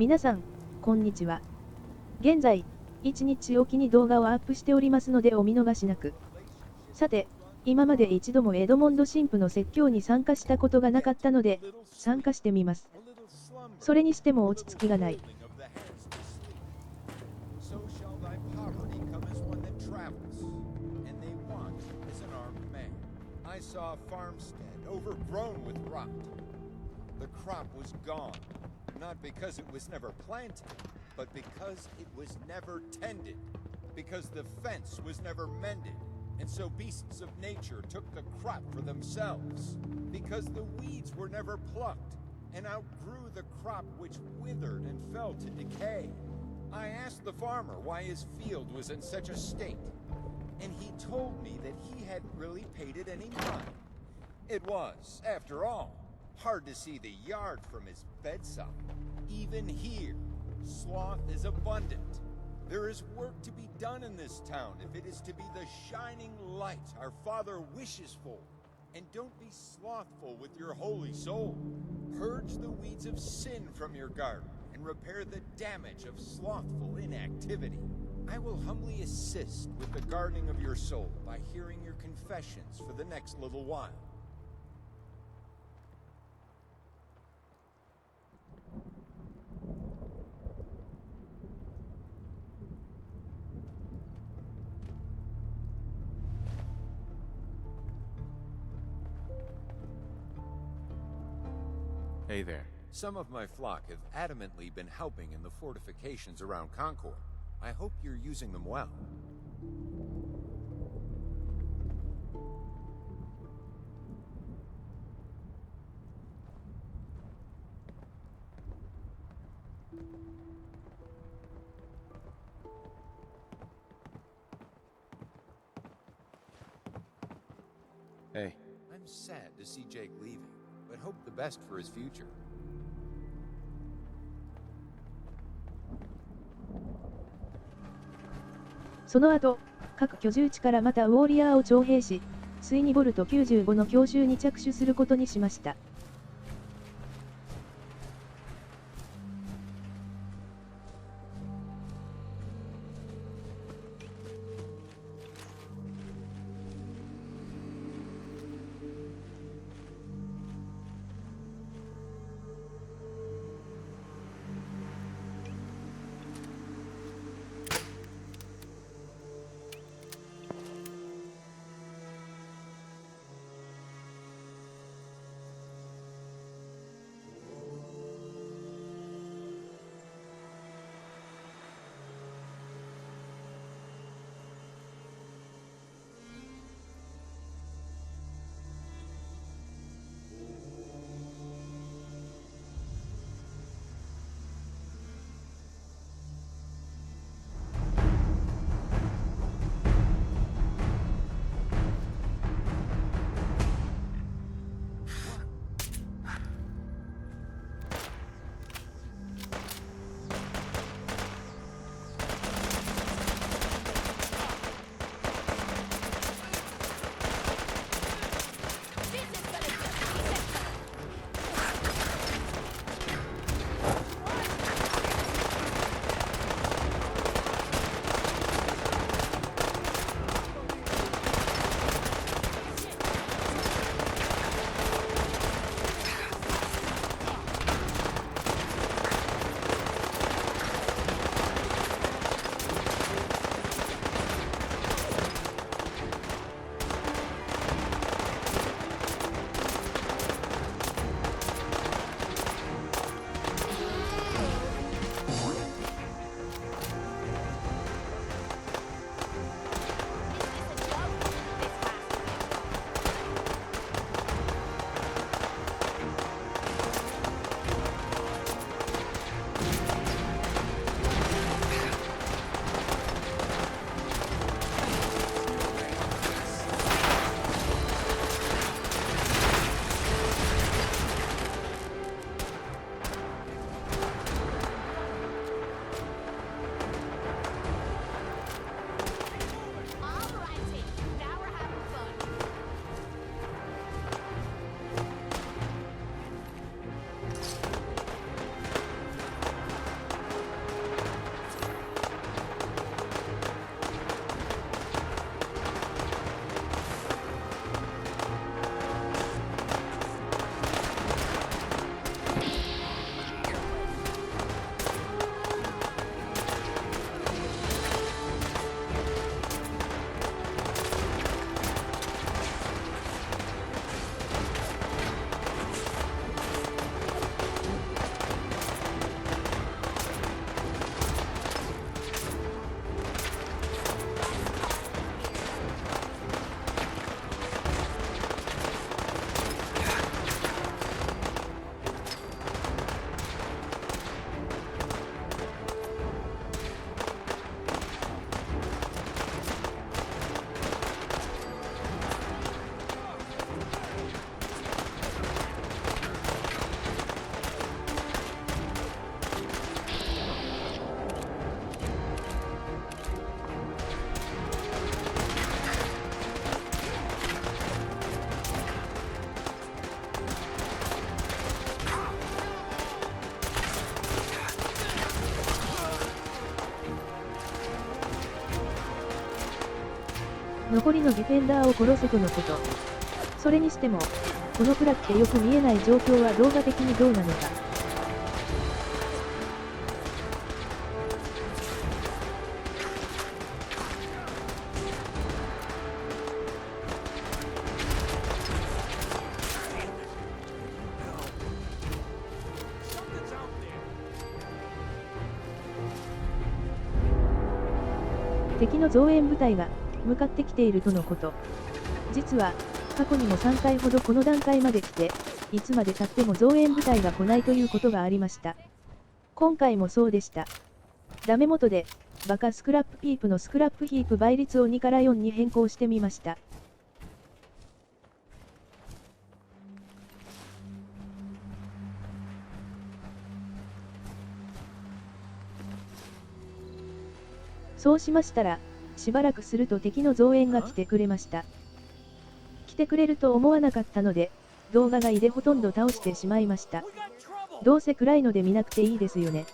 皆さん、こんにちは。現在、1日おきに動画をアップしておりますのでお見逃しなく。さて、今まで一度もエドモンド神父の説教に参加したことがなかったので、参加してみます。それにしても落ち着きがない。Not because it was never planted, but because it was never tended. Because the fence was never mended, and so beasts of nature took the crop for themselves. Because the weeds were never plucked, and outgrew the crop which withered and fell to decay. I asked the farmer why his field was in such a state, and he told me that he hadn't really paid it any mind. It was, after all, hard to see the yard from his bedside. Even here, sloth is abundant. There is work to be done in this town if it is to be the shining light our Father wishes for. And don't be slothful with your holy soul. Purge the weeds of sin from your garden and repair the damage of slothful inactivity. I will humbly assist with the gardening of your soul by hearing your confessions for the next little while. Hey there. Some of my flock have adamantly been helping in the fortifications around Concord. I hope you're using them well. Hey. I'm sad to see Jake leaving, but hope the best for his future. その後、各居住地からまたウォーリアーを徴兵し、ついにボルト95の強襲に着手することにしました。残りのディフェンダーを殺せとのこと。それにしても、この暗くてよく見えない状況は動画的にどうなのか。敵の増援部隊が向かってきているとのこと。実は、過去にも3回ほどこの段階まで来て、いつまで経っても増援部隊が来ないということがありました。今回もそうでした。ダメ元で、バカスクラップピープのスクラップヒープ倍率を2から4に変更してみました。そうしましたら、しばらくすると敵の増援が来てくれました。来てくれると思わなかったので、動画外でほとんど倒してしまいました。どうせ暗いので見なくていいですよね。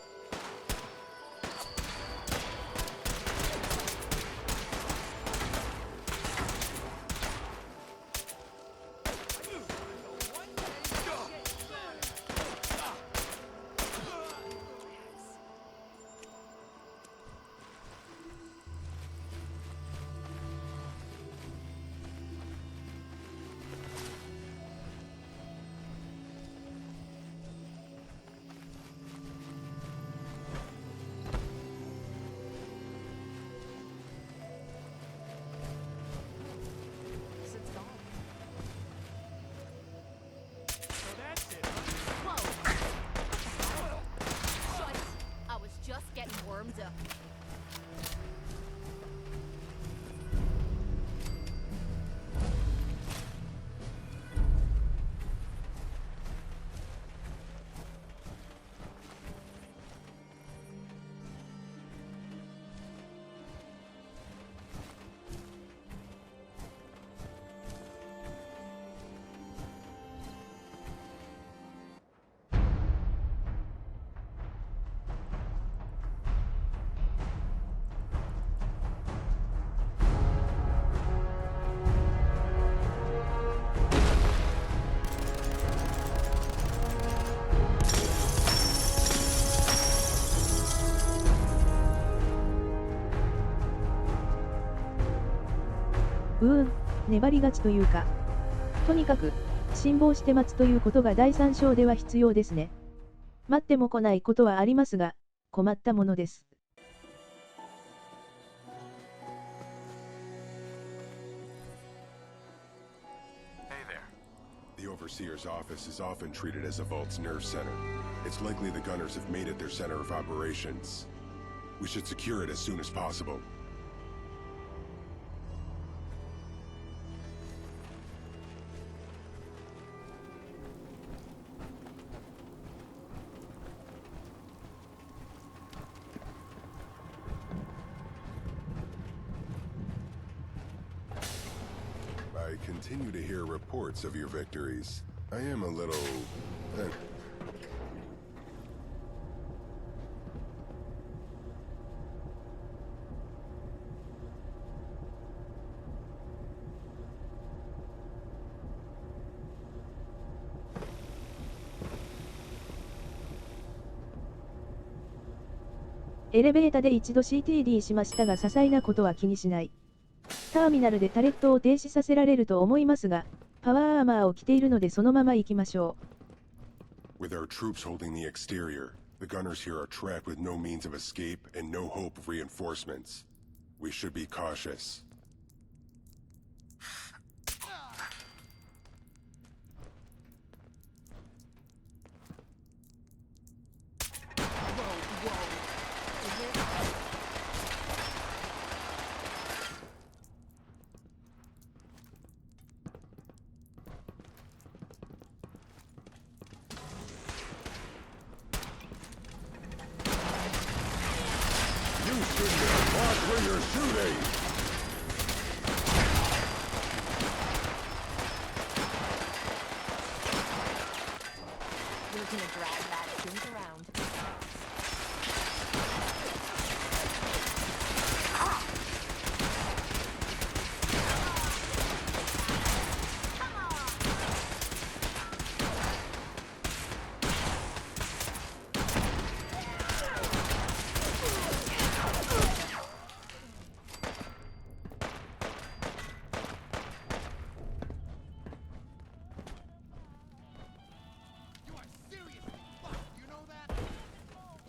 粘り勝ちというか。とにかく、辛抱して待つということが第3章では必要ですね。待っても来ないことはありますが、困ったものです。The Overseer's office is often treated as a Vault's nerve center. It's likely the gunners have made it their center of operations. We should secure it as soon as possible. I continue to hear reports of your victories. I am a little...エレベータで一度 CTD しましたが些細なことは気にしない。ターミナルでタレットを停止させられると思いますが、パワーアーマーを着ているのでそのまま行きましょう。With our troops holding the exterior, the gunners here are trapped with no means of escape and no hope of reinforcements. We should be cautious.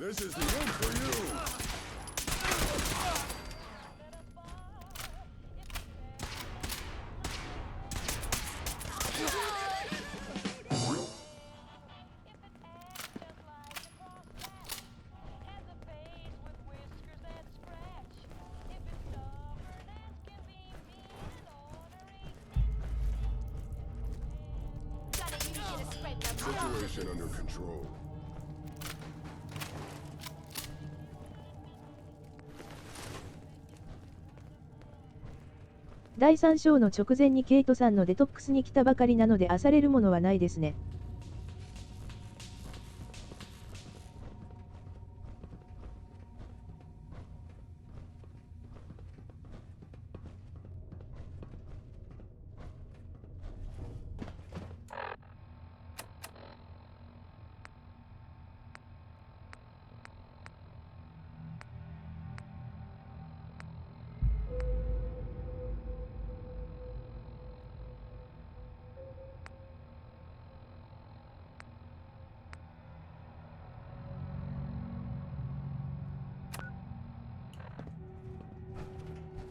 This is the end for you! Situation under control. 第3章の直前にケイトさんのデトックスに来たばかりなので漁れるものはないですね。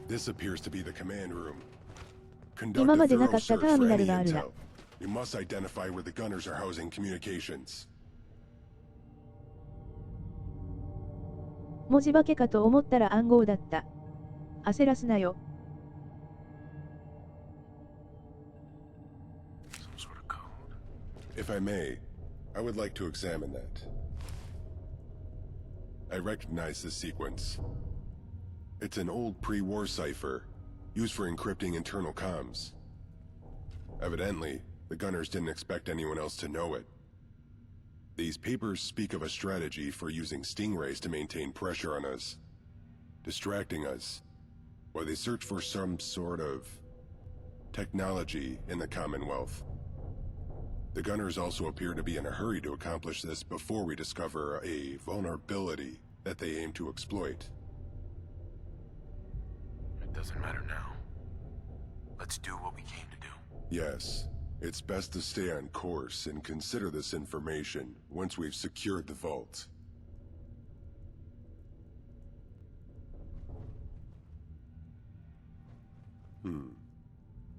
This appears to be the command room. 今 Conduct ま a でな thorough かった search ターミ for ナル any があるら intel. You must identify where the gunners are housing communications. 文字化けかと思ったら暗号だった。焦らすなよ。Some sort of code. If I may, I would like to examine that. I recognize this sequence. It's an old pre-war cipher, used for encrypting internal comms. Evidently, the gunners didn't expect anyone else to know it. These papers speak of a strategy for using stingrays to maintain pressure on us, distracting us, while they search for some sort of technology in the Commonwealth. The gunners also appear to be in a hurry to accomplish this before we discover a vulnerability that they aim to exploit. It doesn't matter now. Let's do what we came to do. Yes, it's best to stay on course and consider this information once we've secured the vault.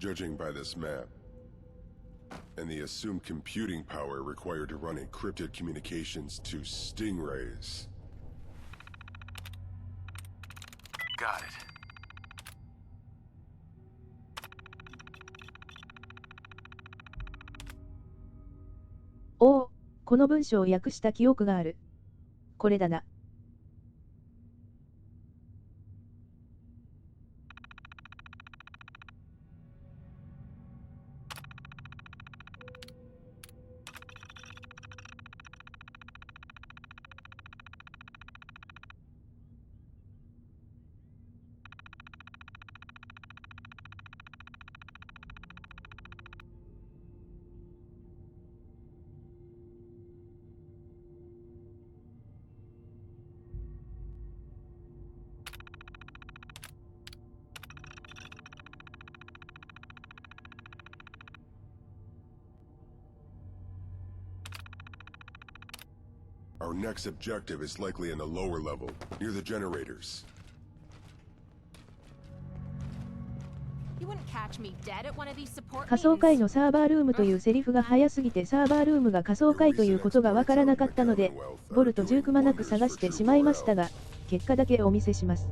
Judging by this map, and the assumed computing power required to run encrypted communications to stingrays. Got it. おお、この文章を訳した記憶がある。これだな。Our next objective is likely in the lower level, near the generators. You wouldn't catch me dead at one of these support 仮想会 meetings. のサーバールームというセリフが早すぎてサーバールームが仮想会ということがわからなかったので、ボルト10くまなく探してしまいましたが、結果だけお見せします。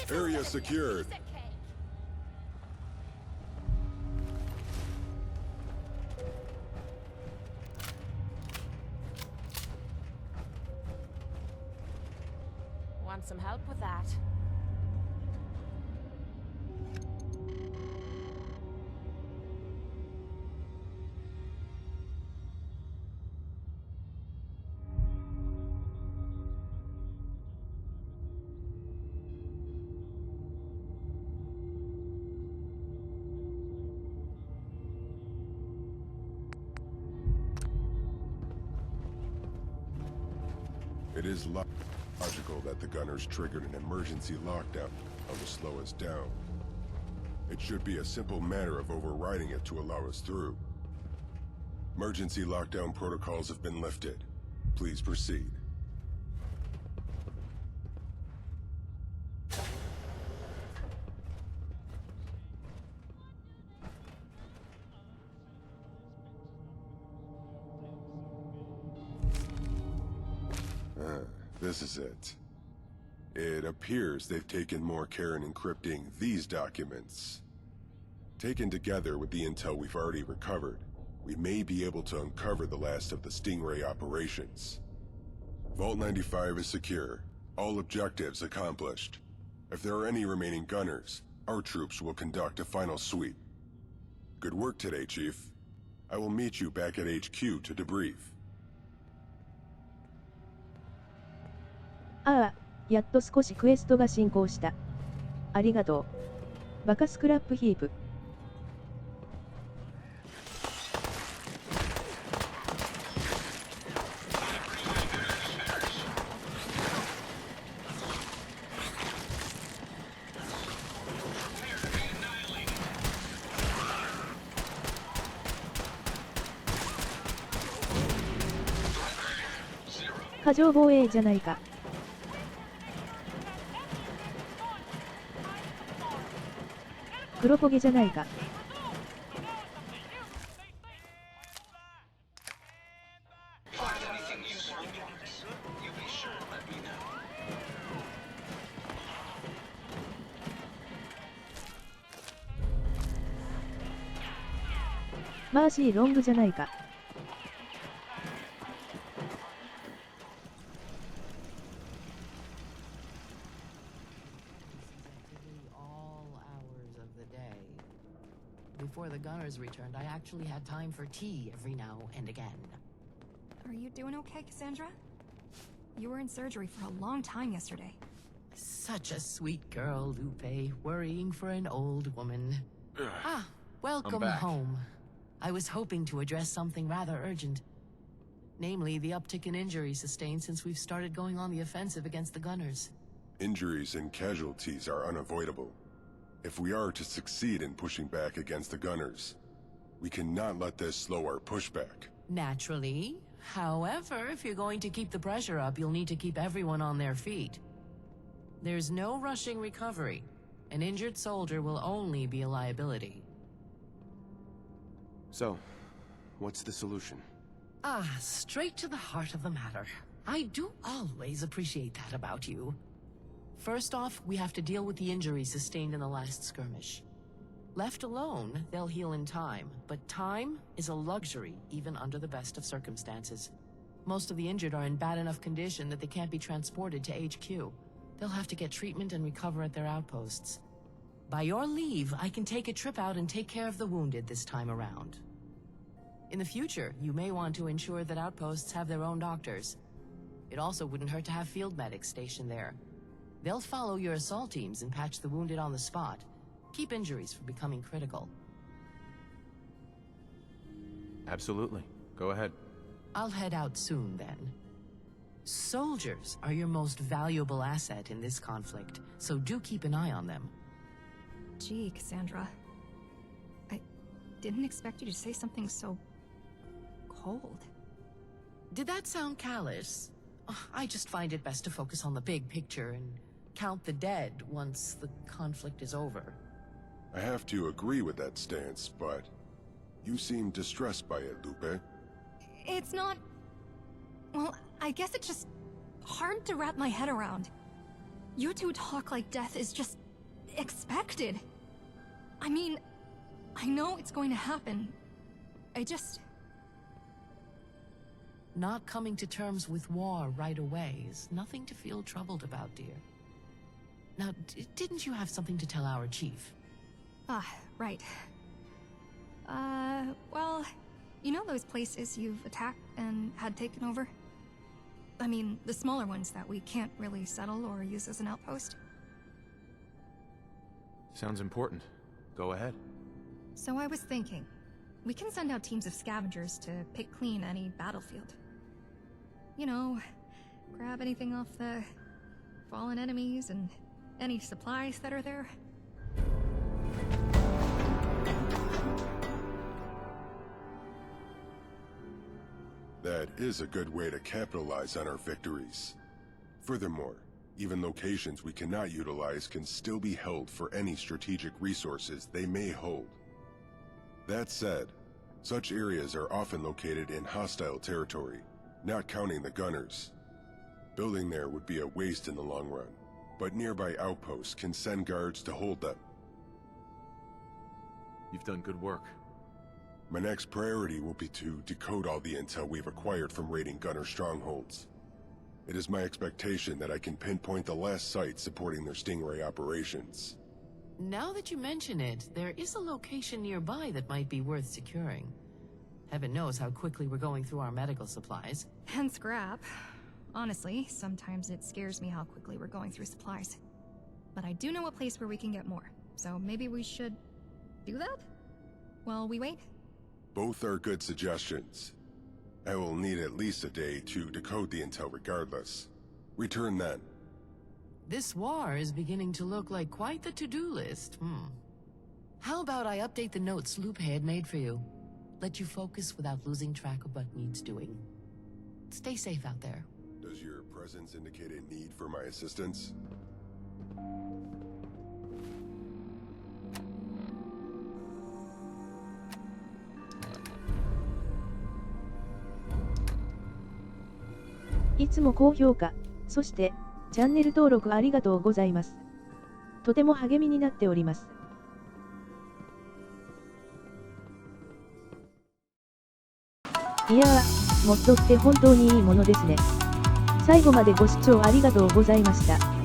Area secured. Want some help with that? It is logical that the gunners triggered an emergency lockdown to slow us down. It should be a simple matter of overriding it to allow us through. Emergency lockdown protocols have been lifted. Please proceed. This is it. It appears they've taken more care in encrypting these documents. Taken together with the intel we've already recovered, we may be able to uncover the last of the Stingray operations. Vault 95 is secure. All objectives accomplished. If there are any remaining gunners, our troops will conduct a final sweep. Good work today, Chief. I will meet you back at HQ to debrief. ああ、やっと少しクエストが進行した。ありがとう。バカスクラップヒープ。過剰防衛じゃないか。黒焦げじゃないか。マーシーロングじゃないか。Before the gunners returned, I actually had time for tea every now and again. Are you doing okay, Cassandra? You were in surgery for a long time yesterday. Such a sweet girl, Lupe, worrying for an old woman. Welcome home. I was hoping to address something rather urgent. Namely, the uptick in injuries sustained since we've started going on the offensive against the gunners. Injuries and casualties are unavoidable. If we are to succeed in pushing back against the gunners, we cannot let this slow our pushback. Naturally. However, if you're going to keep the pressure up, you'll need to keep everyone on their feet. There's no rushing recovery. An injured soldier will only be a liability. So, what's the solution? Straight to the heart of the matter. I do always appreciate that about you. First off, we have to deal with the injuries sustained in the last skirmish. Left alone, they'll heal in time, but time is a luxury even under the best of circumstances. Most of the injured are in bad enough condition that they can't be transported to HQ. They'll have to get treatment and recover at their outposts. By your leave, I can take a trip out and take care of the wounded this time around. In the future, you may want to ensure that outposts have their own doctors. It also wouldn't hurt to have field medics stationed there. They'll follow your assault teams and patch the wounded on the spot. Keep injuries from becoming critical. Absolutely. Go ahead. I'll head out soon then. Soldiers are your most valuable asset in this conflict, so do keep an eye on them. Gee, Cassandra. I didn't expect you to say something so cold. Did that sound callous? I just find it best to focus on the big picture and count the dead once the conflict is over. I have to agree with that stance, but you seem distressed by it, Lupe. It's not... Well, I guess it's just hard to wrap my head around. You two talk like death is just expected. I mean, I know it's going to happen. I just... Not coming to terms with war right away is nothing to feel troubled about, dear. Now, didn't you have something to tell our chief? Ah, right. Well, you know those places you've attacked and had taken over? I mean, the smaller ones that we can't really settle or use as an outpost? Sounds important. Go ahead. So I was thinking, we can send out teams of scavengers to pick clean any battlefield. You know, grab anything off the fallen enemies and any supplies that are there. That is a good way to capitalize on our victories. Furthermore, even locations we cannot utilize can still be held for any strategic resources they may hold. That said, such areas are often located in hostile territory, not counting the gunners. Building there would be a waste in the long run, but nearby outposts can send guards to hold them. You've done good work. My next priority will be to decode all the intel we've acquired from raiding gunner strongholds. It is my expectation that I can pinpoint the last site supporting their Stingray operations. Now that you mention it, there is a location nearby that might be worth securing. Heaven knows how quickly we're going through our medical supplies. And scrap. Honestly, sometimes it scares me how quickly we're going through supplies. But I do know a place where we can get more, so maybe we should do that? While we wait? Both are good suggestions. I will need at least a day to decode the intel regardless. Return then. This war is beginning to look like quite the to-do list. How about I update the notes Lupe had made for you? Let you focus without losing track of what needs doing. Stay safe out there. Does your presence indicate a need for my assistance?いつも高評価、そしてチャンネル登録ありがとうございます。とても励みになっております。いやー、モッドって本当にいいものですね。最後までご視聴ありがとうございました。